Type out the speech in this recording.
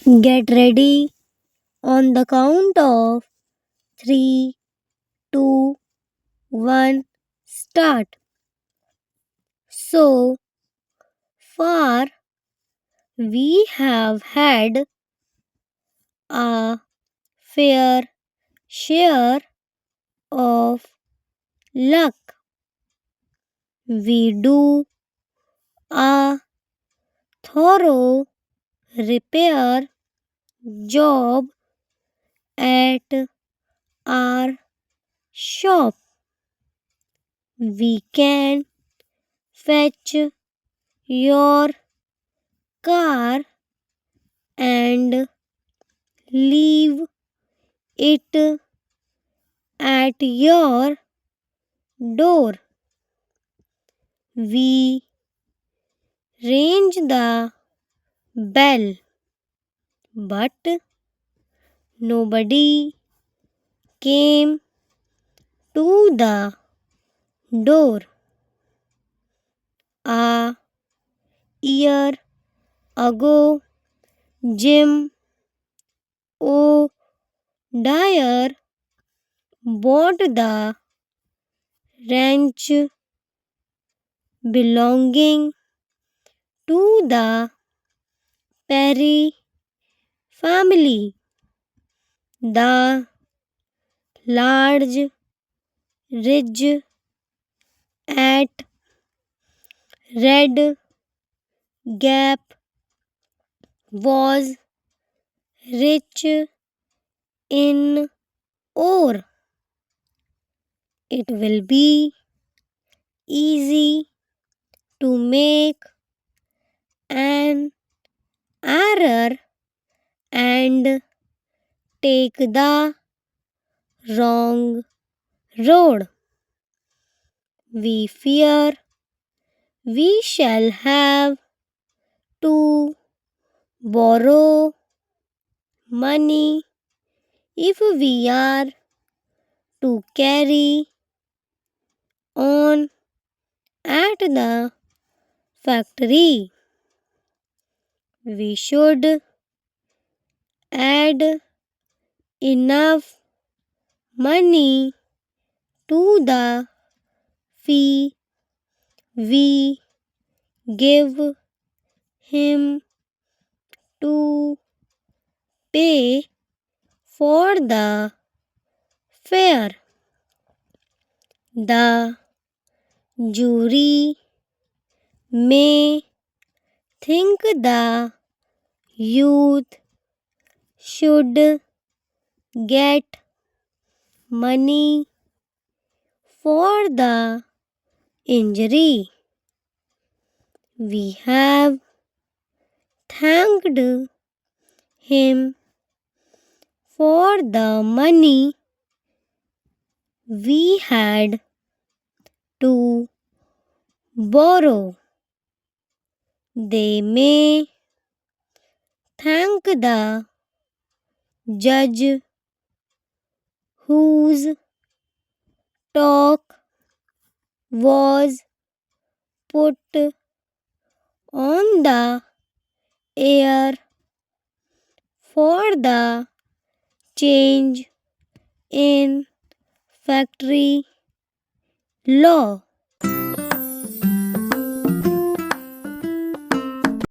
Get ready on the count of 3, 2, 1, start. So far, we have had a fair share of luck. We do a thorough repair job at our shop. We can fetch your car and leave it at your door. We rang the bell, but nobody came to the door. A year ago, Jim O'Dyer bought the ranch belonging to the Perry family. The large ridge at Red Gap was rich in ore. It will be easy to make an error and take the wrong road. We fear we shall have to borrow money if we are to carry on at the factory. We should add enough money to the fee we give him to pay for the fare. The jury may think the youth should get money for the injury. We have thanked him for the money we had to borrow. They may thank the judge whose talk was put on the air for the change in factory law.